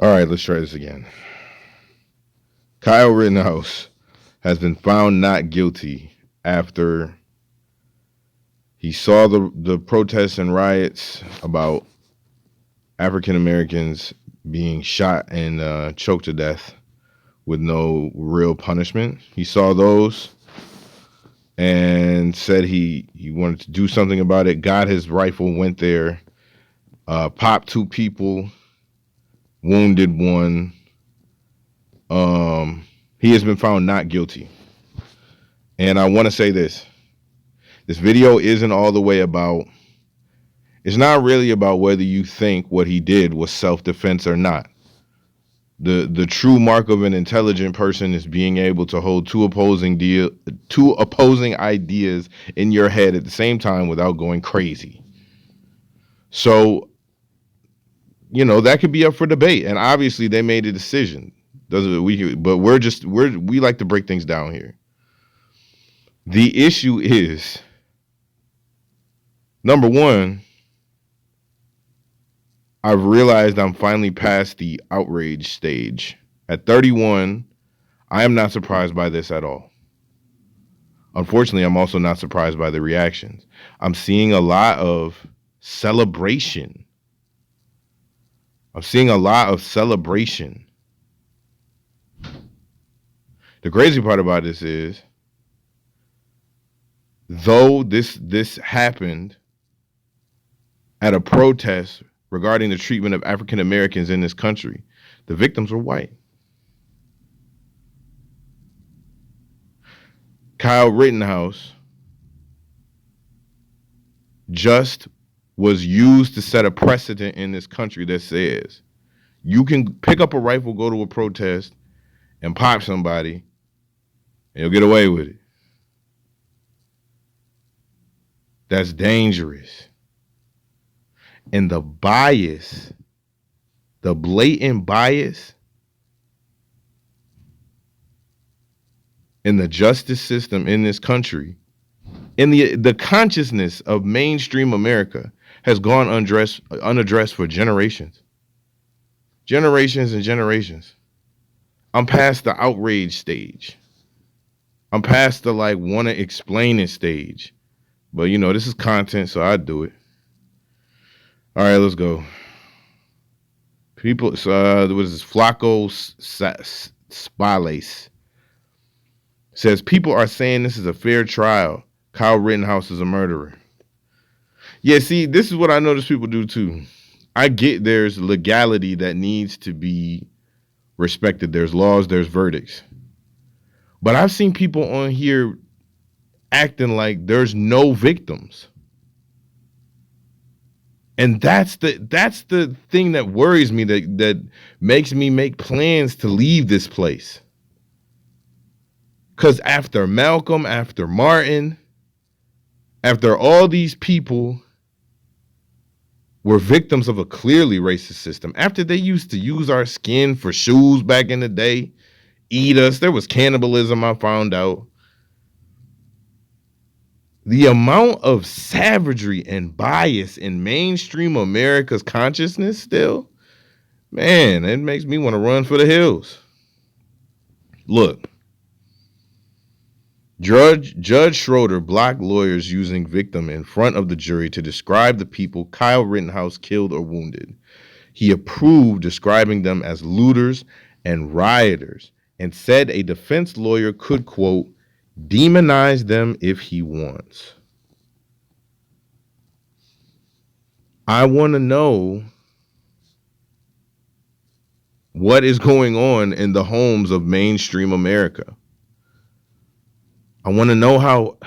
All right, let's try this again. Kyle Rittenhouse has been found not guilty after he saw the protests and riots about African Americans being shot and choked to death with no real punishment. He saw those and said he wanted to do something about it. Got his rifle, went there, popped two people, wounded one. He has been found not guilty. And I want to say this. This video isn't all the way about, it's not really about whether you think what he did was self-defense or not. The true mark of an intelligent person is being able to hold two opposing ideas in your head at the same time without going crazy. So, that could be up for debate. And obviously they made a decision. But we like to break things down here. The issue is, number one, I've realized I'm finally past the outrage stage. At 31, I am not surprised by this at all. Unfortunately, I'm also not surprised by the reactions. I'm seeing a lot of celebration. The crazy part about this is, though this happened at a protest regarding the treatment of African Americans in this country, the victims were white. Kyle Rittenhouse just was used to set a precedent in this country that says you can pick up a rifle, go to a protest, and pop somebody, and you'll get away with it. That's dangerous. And the bias, the blatant bias in the justice system in this country, in the consciousness of mainstream America, has gone unaddressed for generations. Generations and generations. I'm past the outrage stage. I'm past the want to explain it stage. But this is content, so I do it. All right, let's go. People, what is this? Flaco Spalace says people are saying this is a fair trial. Kyle Rittenhouse is a murderer. Yeah, see, this is what I notice people do too. I get there's legality that needs to be respected. There's laws, there's verdicts. But I've seen people on here acting like there's no victims. And that's the thing that worries me, that makes me make plans to leave this place. Because after Malcolm, after Martin, after all these people were victims of a clearly racist system, after they used to use our skin for shoes back in the day, eat us, there was cannibalism, I found out. The amount of savagery and bias in mainstream America's consciousness still, man, it makes me want to run for the hills. Look, Judge Schroeder blocked lawyers using victim in front of the jury to describe the people Kyle Rittenhouse killed or wounded. He approved describing them as looters and rioters and said a defense lawyer could, quote, demonize them if he wants. I want to know what is going on in the homes of mainstream America. I want to know how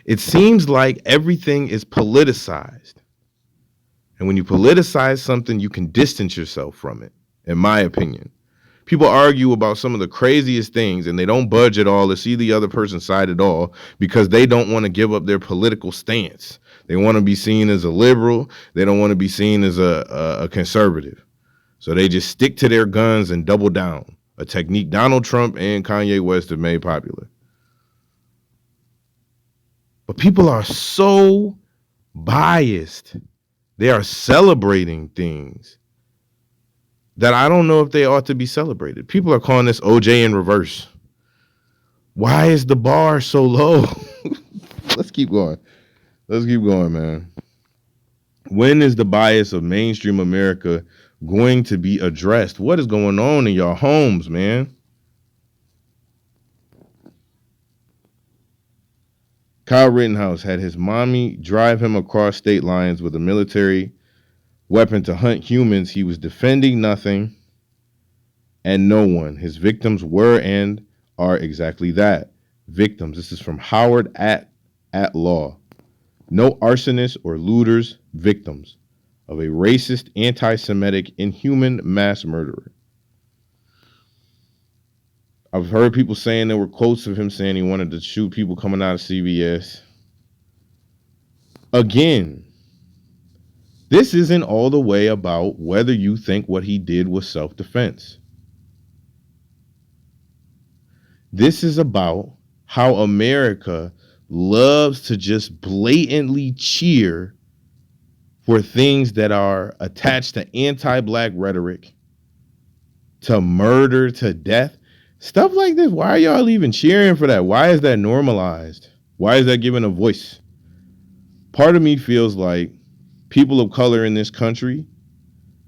it seems like everything is politicized. And when you politicize something, you can distance yourself from it, in my opinion. People argue about some of the craziest things and they don't budge at all or see the other person's side at all because they don't want to give up their political stance. They want to be seen as a liberal. They don't want to be seen as a conservative. So they just stick to their guns and double down, a technique Donald Trump and Kanye West have made popular. But people are so biased. They are celebrating things that I don't know if they ought to be celebrated. People are calling this OJ in reverse. Why is the bar so low? Let's keep going. Let's keep going, man. When is the bias of mainstream America going to be addressed? What is going on in your homes, man? Kyle Rittenhouse had his mommy drive him across state lines with a military weapon to hunt humans. He was defending nothing and no one. His victims were and are exactly that. Victims. This is from Howard at Law. No arsonists or looters, victims of a racist, anti-Semitic, inhuman mass murderer. I've heard people saying there were quotes of him saying he wanted to shoot people coming out of CVS. Again, this isn't all the way about whether you think what he did was self-defense. This is about how America loves to just blatantly cheer for things that are attached to anti-black rhetoric, to murder, to death. Stuff like this. Why are y'all even cheering for that? Why is that normalized? Why is that given a voice? Part of me feels like people of color in this country,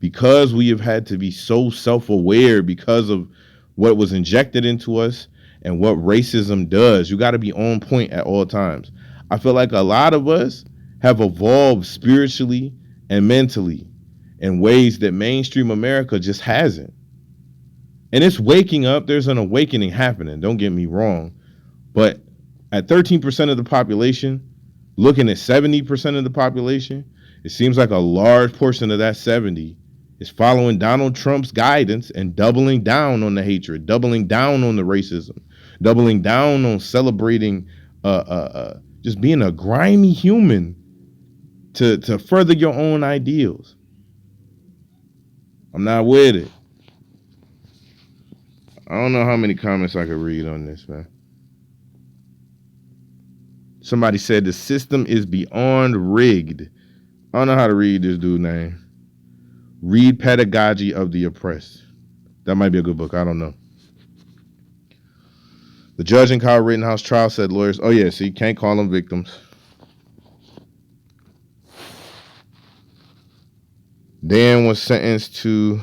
because we have had to be so self-aware because of what was injected into us and what racism does, you got to be on point at all times. I feel like a lot of us have evolved spiritually and mentally in ways that mainstream America just hasn't. And it's waking up. There's an awakening happening. Don't get me wrong. But at 13% of the population, looking at 70% of the population, it seems like a large portion of that 70 is following Donald Trump's guidance and doubling down on the hatred, doubling down on the racism, doubling down on celebrating just being a grimy human to further your own ideals. I'm not with it. I don't know how many comments I could read on this, man. Somebody said the system is beyond rigged. I don't know how to read this dude's name. Read Pedagogy of the Oppressed. That might be a good book. I don't know. The judge in Kyle Rittenhouse trial said lawyers, oh yeah, see, can't call them victims. Dan was sentenced to,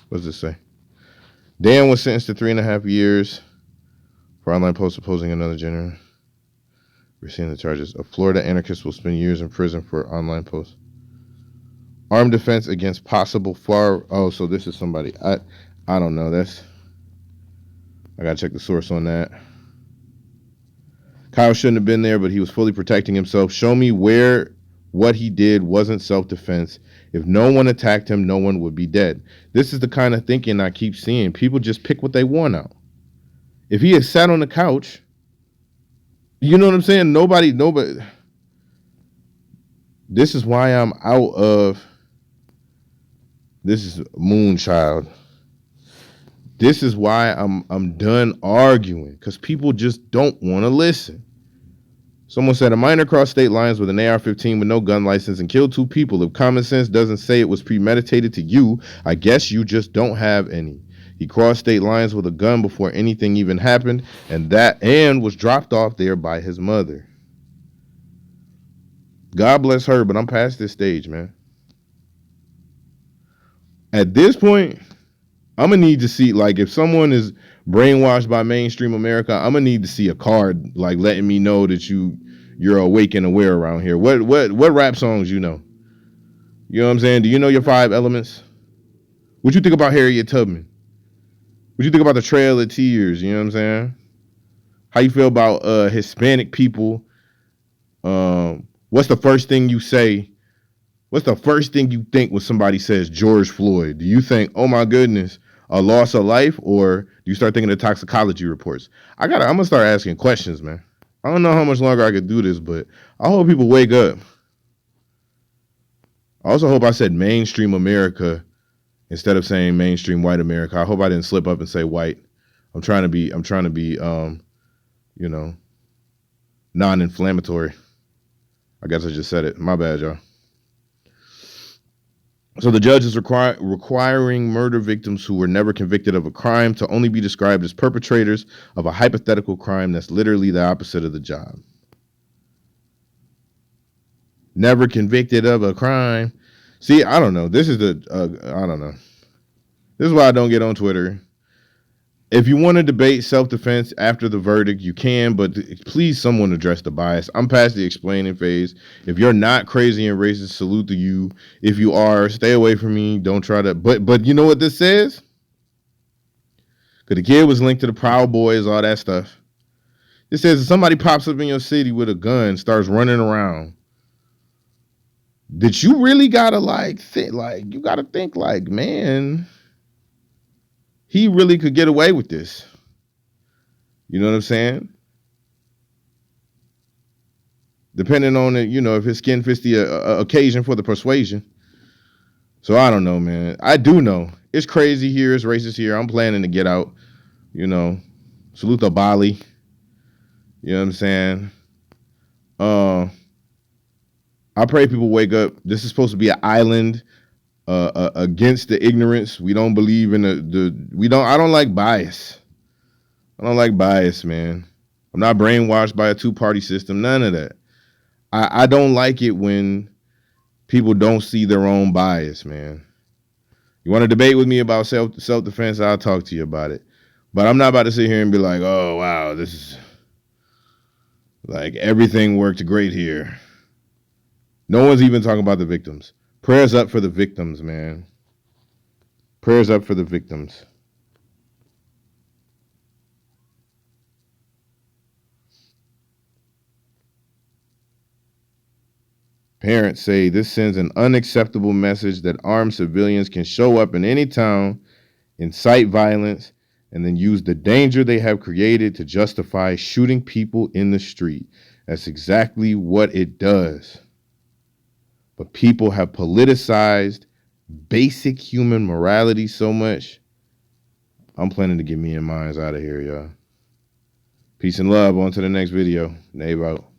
what does it say? Dan was sentenced to 3.5 years for online posts opposing another gender. Receiving the charges. A Florida anarchist will spend years in prison for online posts. Armed defense against possible so this is somebody. I don't know. I gotta check the source on that. Kyle shouldn't have been there, but he was fully protecting himself. Show me where what he did wasn't self-defense. If no one attacked him, no one would be dead. This is the kind of thinking I keep seeing. People just pick what they want out. If he had sat on the couch, you know what I'm saying? Nobody. This is why I'm out of. This is Moonchild. This is why I'm done arguing, because people just don't want to listen. Someone said a minor crossed state lines with an AR-15 with no gun license and killed 2 people. If common sense doesn't say it was premeditated to you, I guess you just don't have any. He crossed state lines with a gun before anything even happened, and was dropped off there by his mother. God bless her, but I'm past this stage, man. At this point, I'm going to need to see, like, if someone is brainwashed by mainstream America, I'm going to need to see a card, like, letting me know that you're awake and aware around here. What rap songs you know? You know what I'm saying? Do you know your 5 elements? What you think about Harriet Tubman? What you think about the Trail of Tears? You know what I'm saying? How you feel about Hispanic people? What's the first thing you say? What's the first thing you think when somebody says George Floyd? Do you think, oh my goodness, a loss of life, or do you start thinking of toxicology reports? I'm gonna start asking questions, man. I don't know how much longer I could do this, but I hope people wake up. I also hope I said mainstream America instead of saying mainstream white America. I hope I didn't slip up and say white. I'm trying to be non-inflammatory. I guess I just said it. My bad, y'all. So the judge is requiring murder victims who were never convicted of a crime to only be described as perpetrators of a hypothetical crime that's literally the opposite of the job. Never convicted of a crime. See, I don't know. This is I don't know. This is why I don't get on Twitter. If you want to debate self-defense after the verdict, you can, but please someone address the bias. I'm past the explaining phase. If you're not crazy and racist, salute to you. If you are, stay away from me. Don't try to, but you know what this says? Because the kid was linked to the Proud Boys, all that stuff. It says if somebody pops up in your city with a gun, starts running around, that you really gotta you gotta think like, man, he really could get away with this. You know what I'm saying? Depending on it, you know, if his skin fits the occasion for the persuasion. So I don't know, man. I do know it's crazy here, it's racist here. I'm planning to get out. You know, salute to Bali. You know what I'm saying? I pray people wake up. This is supposed to be an island against the ignorance. We don't believe in I don't like bias. I don't like bias, man. I'm not brainwashed by a two-party system. None of that. I don't like it when people don't see their own bias, man. You want to debate with me about self-defense? I'll talk to you about it. But I'm not about to sit here and be like, oh, wow, this is like everything worked great here. No one's even talking about the victims. Prayers up for the victims, man. Prayers up for the victims. Parents say this sends an unacceptable message that armed civilians can show up in any town, incite violence, and then use the danger they have created to justify shooting people in the street. That's exactly what it does. But people have politicized basic human morality so much. I'm planning to get me and mines out of here, y'all. Peace and love. On to the next video. Nave out.